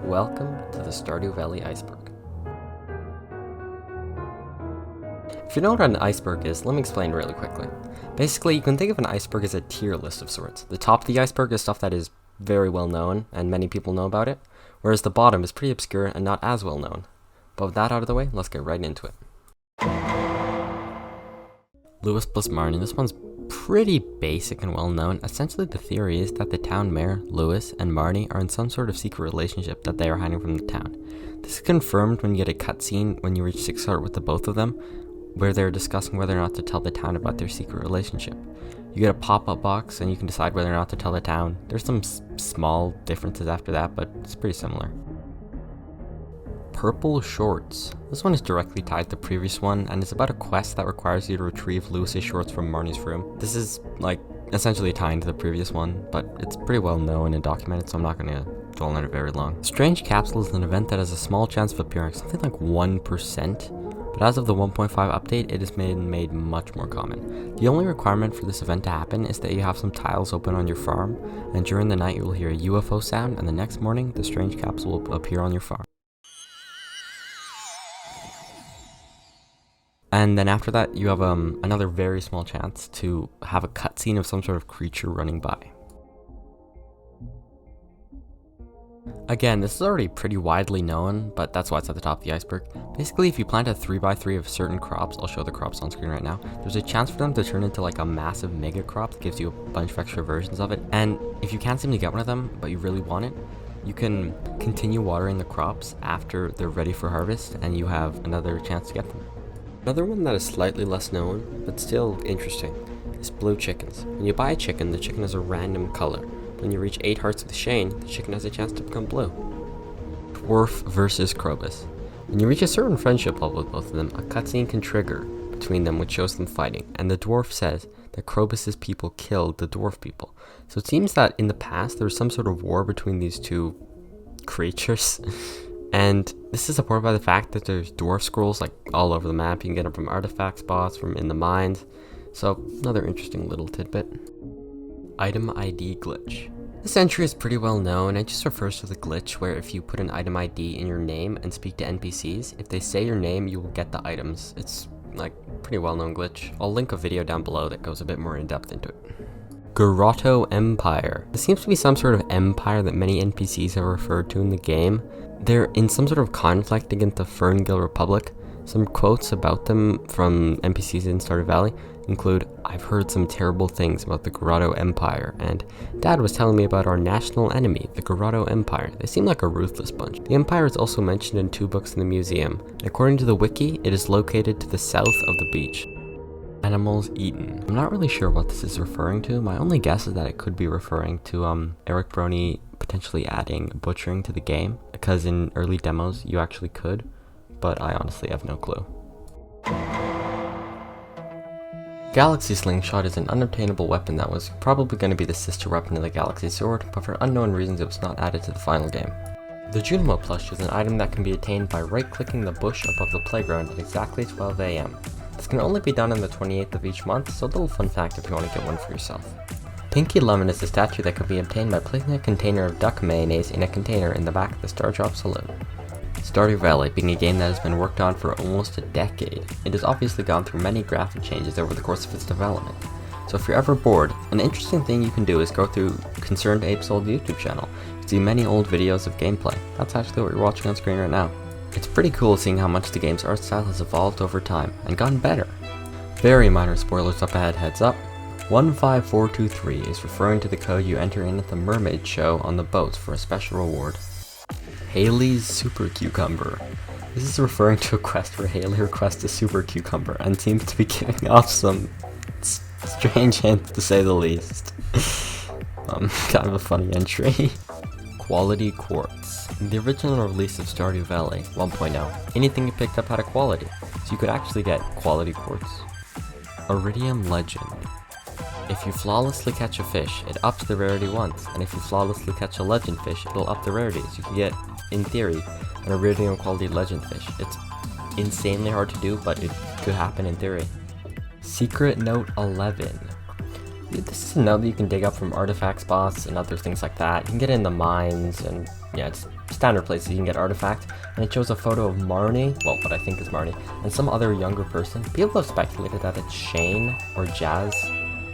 Welcome to the Stardew Valley Iceberg. If you know what an iceberg is, let me explain really quickly. Basically, you can think of an iceberg as a tier list of sorts. The top of the iceberg is stuff that is very well known, and many people know about it, whereas the bottom is pretty obscure and not as well known. But with that out of the way, let's get right into it. Lewis plus Marnie. This one's pretty basic and well known. Essentially, the theory is that the town mayor, Lewis, and Marnie are in some sort of secret relationship that they are hiding from the town. This is confirmed when you get a cutscene when you reach 6 heart with the both of them, where they're discussing whether or not to tell the town about their secret relationship. You get a pop-up box and you can decide whether or not to tell the town. There's some small differences after that, but it's pretty similar. Purple shorts. This one is directly tied to the previous one, and it's about a quest that requires you to retrieve Lewis's shorts from Marnie's room. This is, essentially tying to the previous one, but it's pretty well known and documented, so I'm not going to dwell on it very long. Strange Capsule is an event that has a small chance of appearing, something like 1%, but as of the 1.5 update, it has been made much more common. The only requirement for this event to happen is that you have some tiles open on your farm, and during the night you will hear a UFO sound, and the next morning, the Strange Capsule will appear on your farm. And then after that, you have another very small chance to have a cutscene of some sort of creature running by. Again, this is already pretty widely known, but that's why it's at the top of the iceberg. Basically, if you plant a 3x3 of certain crops, I'll show the crops on screen right now, there's a chance for them to turn into like a massive mega crop that gives you a bunch of extra versions of it. And if you can't seem to get one of them, but you really want it, you can continue watering the crops after they're ready for harvest, and you have another chance to get them. Another one that is slightly less known, but still interesting, is blue chickens. When you buy a chicken, the chicken has a random color. When you reach 8 hearts with Shane, the chicken has a chance to become blue. Dwarf versus Krobus. When you reach a certain friendship level with both of them, a cutscene can trigger between them which shows them fighting, and the dwarf says that Krobus's people killed the dwarf people. So it seems that in the past there was some sort of war between these two creatures. And this is supported by the fact that there's dwarf scrolls all over the map. You can get them from artifact spots, from in the mines. So another interesting little tidbit. Item ID glitch. This entry is pretty well known. It just refers to the glitch where if you put an item ID in your name and speak to NPCs, if they say your name, you will get the items. It's pretty well known glitch. I'll link a video down below that goes a bit more in depth into it. Grotto Empire. This seems to be some sort of empire that many NPCs have referred to in the game. They're in some sort of conflict against the Ferngul Republic. Some quotes about them from NPCs in Stardew Valley include, "I've heard some terrible things about the Grotto Empire," and "Dad was telling me about our national enemy, the Grotto Empire. They seem like a ruthless bunch." The empire is also mentioned in 2 books in the museum. According to the wiki, it is located to the south of the beach. Animals eaten. I'm not really sure what this is referring to. My only guess is that it could be referring to Eric Brony potentially adding butchering to the game, because in early demos you actually could, but I honestly have no clue. Galaxy Slingshot is an unobtainable weapon that was probably going to be the sister weapon to the Galaxy Sword, but for unknown reasons it was not added to the final game. The JUNIMO plush is an item that can be attained by right-clicking the bush above the playground at exactly 12 AM. This can only be done on the 28th of each month, so a little fun fact if you want to get one for yourself. Pinky Lemon is a statue that can be obtained by placing a container of duck mayonnaise in a container in the back of the Star Drop Saloon. Stardew Valley being a game that has been worked on for almost a decade, it has obviously gone through many graphic changes over the course of its development. So if you're ever bored, an interesting thing you can do is go through Concerned Ape's old YouTube channel to see many old videos of gameplay. That's actually what you're watching on screen right now. It's pretty cool seeing how much the game's art style has evolved over time and gotten better. Very minor spoilers up ahead, heads up. 15423 is referring to the code you enter in at the mermaid show on the boats for a special reward. Haley's Super Cucumber. This is referring to a quest where Haley requests a super cucumber and seems to be giving off some strange hints to say the least. Kind of a funny entry. Quality quartz. In the original release of Stardew Valley 1.0, anything you picked up had a quality, so you could actually get quality quartz. Iridium Legend. If you flawlessly catch a fish, it ups the rarity once, and if you flawlessly catch a legend fish, it'll up the rarity, so you can get, in theory, an iridium quality legend fish. It's insanely hard to do, but it could happen in theory. Secret Note 11. this is a node that you can dig up from artifact spots and other things like that. You can get in the mines and yeah, it's standard places you can get artifact. And it shows a photo of Marnie, well, what I think is Marnie, and some other younger person. People have speculated that it's Shane or Jazz,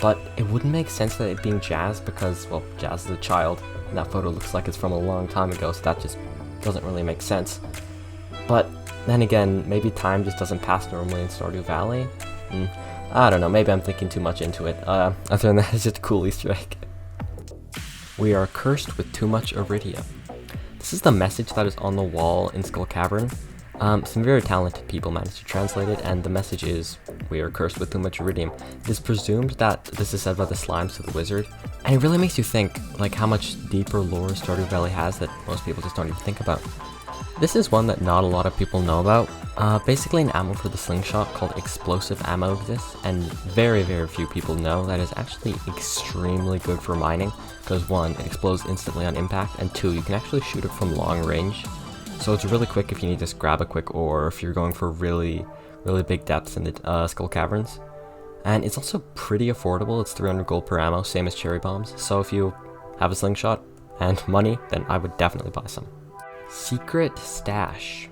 but it wouldn't make sense that it being Jazz because, well, Jazz is a child, and that photo looks like it's from a long time ago, so that just doesn't really make sense. But then again, maybe time just doesn't pass normally in Stardew Valley? I don't know, maybe I'm thinking too much into it. Other than that, it's just a cool Easter egg. We are cursed with too much iridium. This is the message that is on the wall in Skull Cavern. Some very talented people managed to translate it, and the message is, we are cursed with too much iridium. It is presumed that this is said by the slimes to the wizard, and it really makes you think, like, how much deeper lore Stardew Valley has that most people just don't even think about. This is one that not a lot of people know about. Basically an ammo for the slingshot called explosive ammo exists, and very few people know that is actually extremely good for mining, because 1, it explodes instantly on impact, and 2, you can actually shoot it from long range. So it's really quick if you need to just grab a quick ore, or if you're going for really big depths in the Skull Caverns. And it's also pretty affordable, it's 300 gold per ammo, same as cherry bombs, so if you have a slingshot and money, then I would definitely buy some. Secret Stash.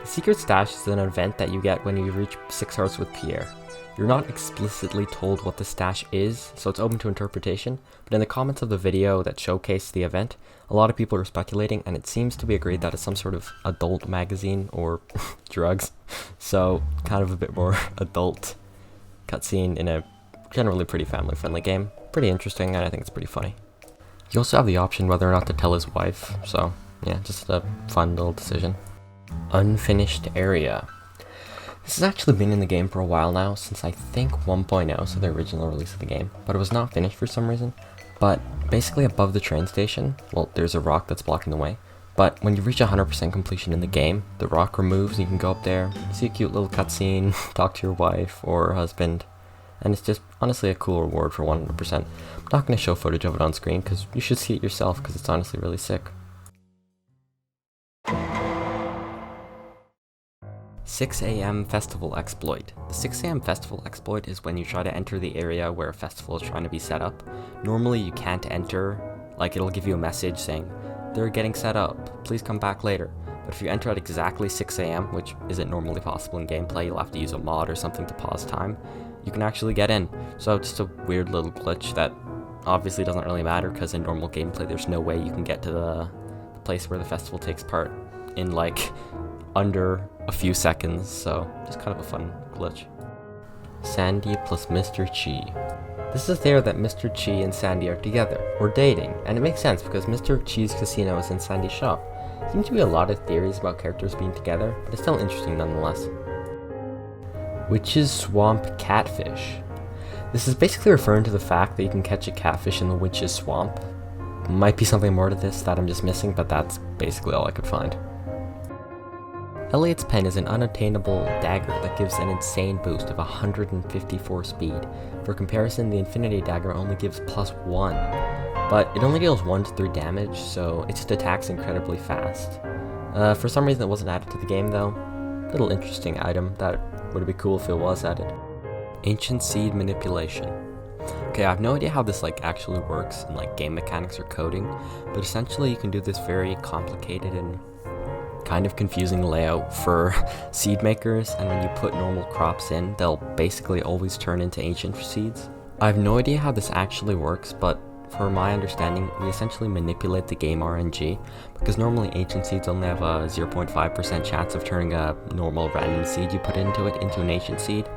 The Secret Stash is an event that you get when you reach 6 hearts with Pierre. You're not explicitly told what the stash is, so it's open to interpretation, but in the comments of the video that showcased the event, a lot of people are speculating, and it seems to be agreed that it's some sort of adult magazine or drugs, so kind of a bit more adult cutscene in a generally pretty family-friendly game. Pretty interesting, and I think it's pretty funny. You also have the option whether or not to tell his wife, so yeah, just a fun little decision. Unfinished area. This has actually been in the game for a while now, since I think 1.0, so the original release of the game, but it was not finished for some reason. But basically above the train station, well, there's a rock that's blocking the way, but when you reach 100% completion in the game, the rock removes and you can go up there, see a cute little cutscene, talk to your wife or husband, and it's just honestly a cool reward for 100%. I'm not going to show footage of it on screen, because you should see it yourself, because it's honestly really sick. 6 AM Festival Exploit. The 6 AM Festival Exploit is when you try to enter the area where a festival is trying to be set up. Normally you can't enter, like it'll give you a message saying, they're getting set up, please come back later. But if you enter at exactly 6 AM, which isn't normally possible in gameplay, you'll have to use a mod or something to pause time, you can actually get in. So just a weird little glitch that obviously doesn't really matter, because in normal gameplay there's no way you can get to the place where the festival takes part in like under a few seconds, so just kind of a fun glitch. Sandy plus Mr. Chi. This is there that Mr. Chi and Sandy are together, or dating, and it makes sense because Mr. Chi's casino is in Sandy's shop. There seems to be a lot of theories about characters being together, but it's still interesting nonetheless. Witch's Swamp Catfish. This is basically referring to the fact that you can catch a catfish in the Witch's Swamp. Might be something more to this that I'm just missing, but that's basically all I could find. Elliot's pen is an unattainable dagger that gives an insane boost of 154 speed. For comparison, the Infinity Dagger only gives +1, but it only deals 1 to 3 damage, so it just attacks incredibly fast. For some reason it wasn't added to the game though. Little interesting item that would be cool if it was added. Ancient Seed Manipulation. Okay, I have no idea how this actually works in game mechanics or coding, but essentially you can do this very complicated and kind of confusing layout for seed makers, and when you put normal crops in, they'll basically always turn into ancient seeds. I have no idea how this actually works, but for my understanding, we essentially manipulate the game RNG, because normally ancient seeds only have a 0.5% chance of turning a normal random seed you put into it into an ancient seed.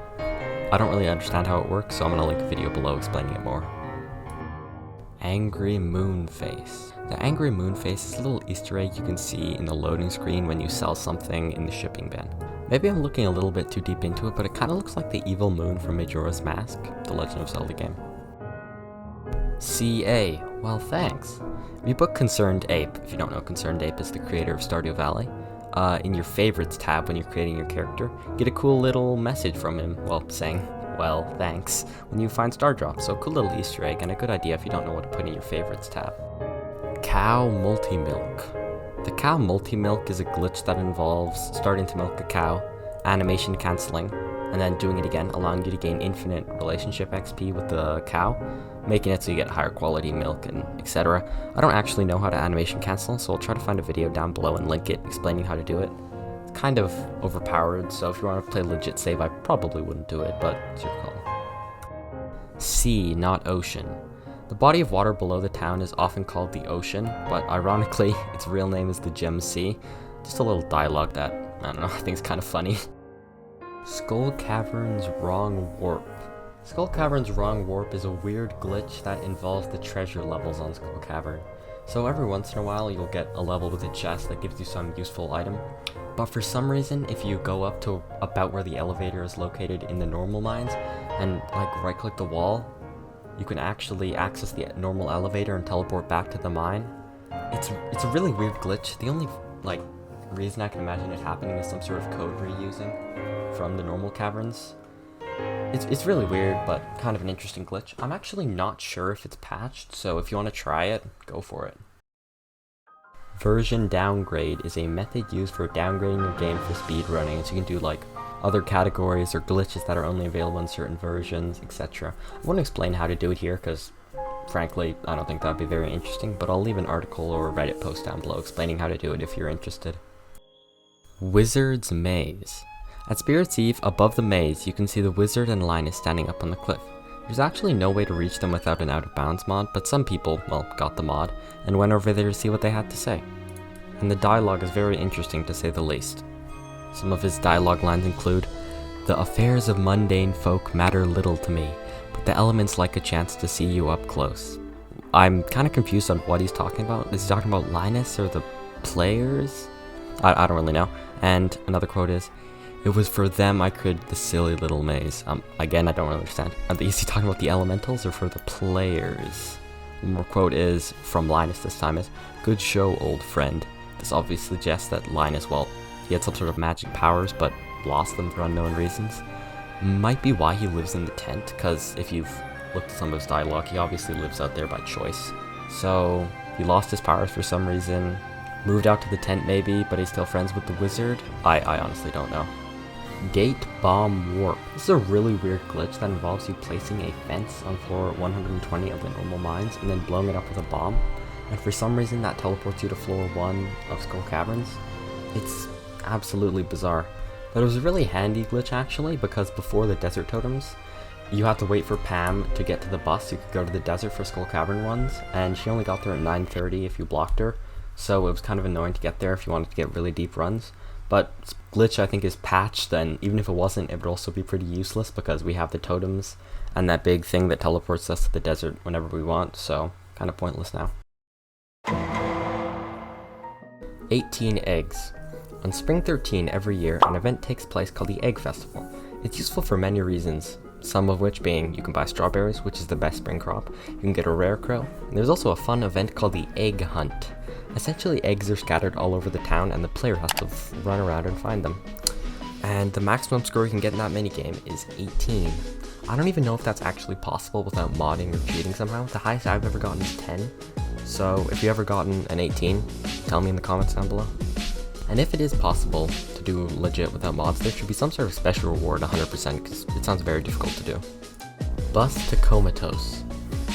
I don't really understand how it works, so I'm going to link a video below explaining it more. Angry Moon Face. The Angry Moon Face is a little Easter egg you can see in the loading screen when you sell something in the shipping bin. Maybe I'm looking a little bit too deep into it, but it kind of looks like the evil moon from Majora's Mask, the Legend of Zelda game. CA. Well, thanks. If you book Concerned Ape, if you don't know, Concerned Ape is the creator of Stardew Valley, in your favorites tab when you're creating your character, get a cool little message from him, well, saying, well, thanks, when you find Star Drop. So cool little Easter egg, and a good idea if you don't know what to put in your favorites tab. Cow Multi-Milk. The Cow Multi-Milk is a glitch that involves starting to milk a cow, animation cancelling, and then doing it again, allowing you to gain infinite relationship XP with the cow, making it so you get higher quality milk and etc. I don't actually know how to animation cancel, so I'll try to find a video down below and link it explaining how to do it. It's kind of overpowered, so if you want to play legit save, I probably wouldn't do it, but it's your call. Sea, not ocean. The body of water below the town is often called the ocean, but ironically, its real name is the Gem Sea. Just a little dialogue that, I don't know, I think is kind of funny. Skull Cavern's Wrong Warp. Skull Cavern's Wrong Warp is a weird glitch that involves the treasure levels on Skull Cavern. So every once in a while you'll get a level with a chest that gives you some useful item, but for some reason if you go up to about where the elevator is located in the normal mines and like right click the wall, you can actually access the normal elevator and teleport back to the mine. It's a really weird glitch. The only like reason I can imagine it happening is some sort of code reusing from the normal caverns. It's really weird, but kind of an interesting glitch. I'm actually not sure if it's patched, so if you want to try it, go for it. Version downgrade is a method used for downgrading your game for speedrunning, so you can do like other categories or glitches that are only available in certain versions, etc. I won't explain how to do it here because frankly I don't think that'd be very interesting, but I'll leave an article or a Reddit post down below explaining how to do it if you're interested. Wizard's Maze. At Spirit's Eve, above the maze, you can see the wizard and Linus standing up on the cliff. There's actually no way to reach them without an out-of-bounds mod, but some people, well, got the mod, and went over there to see what they had to say. And the dialogue is very interesting to say the least. Some of his dialogue lines include, "The affairs of mundane folk matter little to me, but the elements like a chance to see you up close." I'm kind of confused on what he's talking about. Is he talking about Linus or the players? I don't really know. And another quote is, "It was for them I created the silly little maze." Again, I don't really understand. Is he talking about the elementals or for the players? One more quote is, from Linus this time, is, "Good show, old friend." This obviously suggests that Linus, well, he had some sort of magic powers, but lost them for unknown reasons. Might be why he lives in the tent, because if you've looked at some of his dialogue, he obviously lives out there by choice. So, he lost his powers for some reason, moved out to the tent maybe, but he's still friends with the wizard? I honestly don't know. Gate Bomb Warp. This is a really weird glitch that involves you placing a fence on floor 120 of the normal mines and then blowing it up with a bomb. And for some reason that teleports you to floor 1 of Skull Caverns. It's absolutely bizarre. But it was a really handy glitch actually, because before the desert totems, you had to wait for Pam to get to the bus. You could go to the desert for Skull Cavern ones, and she only got there at 9:30 if you blocked her. So it was kind of annoying to get there if you wanted to get really deep runs. But glitch I think is patched, and even if it wasn't, it would also be pretty useless because we have the totems and that big thing that teleports us to the desert whenever we want, so kind of pointless now. 18 eggs. On Spring 13 every year, an event takes place called the Egg Festival. It's useful for many reasons, some of which being you can buy strawberries, which is the best spring crop, you can get a rare crow, and there's also a fun event called the Egg Hunt. Essentially, eggs are scattered all over the town and the player has to run around and find them. And the maximum score you can get in that minigame is 18. I don't even know if that's actually possible without modding or cheating somehow. The highest I've ever gotten is 10. So if you've ever gotten an 18, tell me in the comments down below. And if it is possible to do legit without mods, there should be some sort of special reward 100% because it sounds very difficult to do. Bus to Comatose.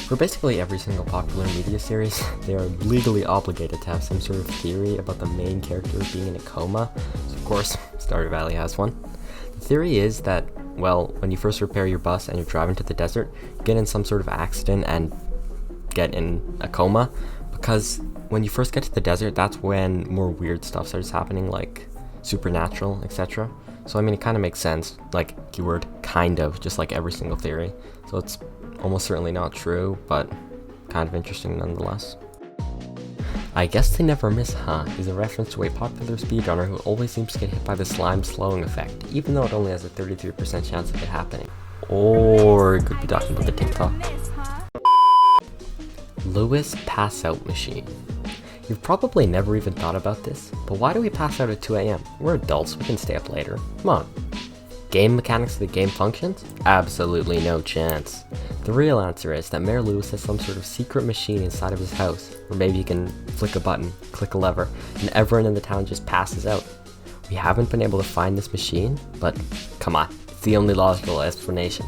For basically every single popular media series, they are legally obligated to have some sort of theory about the main character being in a coma. So of course, Stardew Valley has one. The theory is that, well, when you first repair your bus and you're driving to the desert, you get in some sort of accident and get in a coma, because when you first get to the desert, that's when more weird stuff starts happening, like supernatural, etc. So I mean, it kind of makes sense, like keyword kind of, just like every single theory. So it's almost certainly not true, but kind of interesting nonetheless. I guess they never miss, huh? Is a reference to a popular speedrunner who always seems to get hit by the slime slowing effect, even though it only has a 33% chance of it happening. Or it could be talking about the TikTok. Lewis Pass Out Machine. You've probably never even thought about this, but why do we pass out at 2 AM? We're adults, we can stay up later. Come on. Game mechanics of the game functions? Absolutely no chance. The real answer is that Mayor Lewis has some sort of secret machine inside of his house, where maybe he can flick a button, click a lever, and everyone in the town just passes out. We haven't been able to find this machine, but come on, the only logical explanation.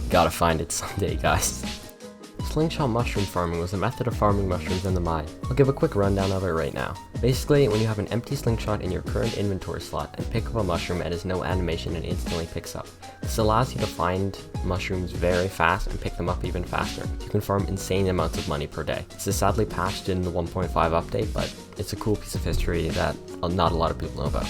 Gotta find it someday, guys. Slingshot mushroom farming was a method of farming mushrooms in the mine. I'll give a quick rundown of it right now. Basically, when you have an empty slingshot in your current inventory slot and pick up a mushroom, it has no animation and instantly picks up. This allows you to find mushrooms very fast and pick them up even faster. You can farm insane amounts of money per day. This is sadly patched in the 1.5 update, but it's a cool piece of history that not a lot of people know about.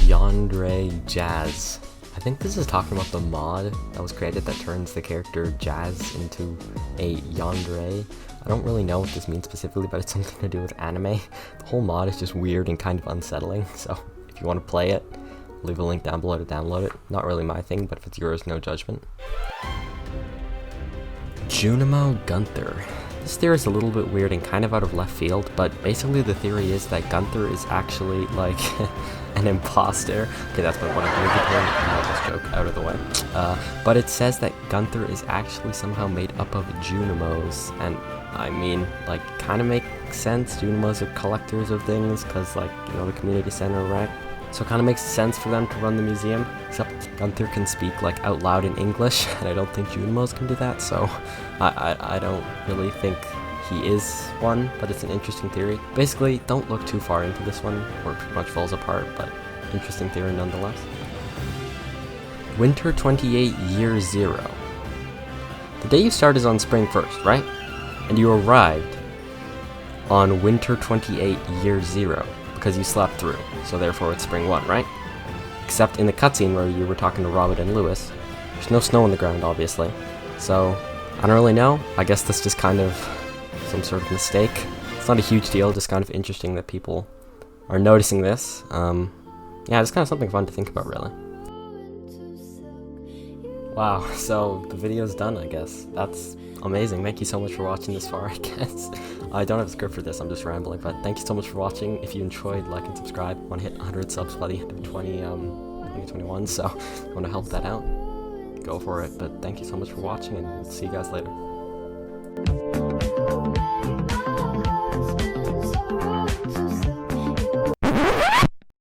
Yandere Jazz. I think this is talking about the mod that was created that turns the character Jazz into a yandere. I don't really know what this means specifically, but it's something to do with anime. The whole mod is just weird and kind of unsettling, so if you want to play it, leave a link down below to download it. Not really my thing, but if it's yours, no judgment. Junimo Gunther. This theory is a little bit weird and kind of out of left field, but basically the theory is that Gunther is actually like an imposter. Okay, that's my one this joke out of the way. But it says that Gunther is actually somehow made up of Junimos, and I mean, like, kind of makes sense. Junimos are collectors of things, because, like, you know, the community center, right? So it kind of makes sense for them to run the museum, except Gunther can speak, like, out loud in English, and I don't think Junimos can do that, so I don't really think he is one, but it's an interesting theory. Basically, don't look too far into this one, or it pretty much falls apart, but interesting theory nonetheless. Winter 28 Year 0. The day you start is on Spring 1st, right? And you arrived on Winter 28 Year 0. Because you slept through, so therefore it's Spring 1, right? Except in the cutscene where you were talking to Robert and Lewis, there's no snow on the ground, obviously. So, I don't really know. I guess that's just kind of some sort of mistake. It's not a huge deal, just kind of interesting that people are noticing this. Yeah, it's kind of something fun to think about, really. Wow, so the video's done, I guess. That's amazing. Thank you so much for watching this far, I guess. I don't have a script for this, I'm just rambling, but thank you so much for watching. If you enjoyed, like and subscribe. I want to hit 100 subs by the end of 2021, so if you want to help that out, go for it. But thank you so much for watching, and see you guys later.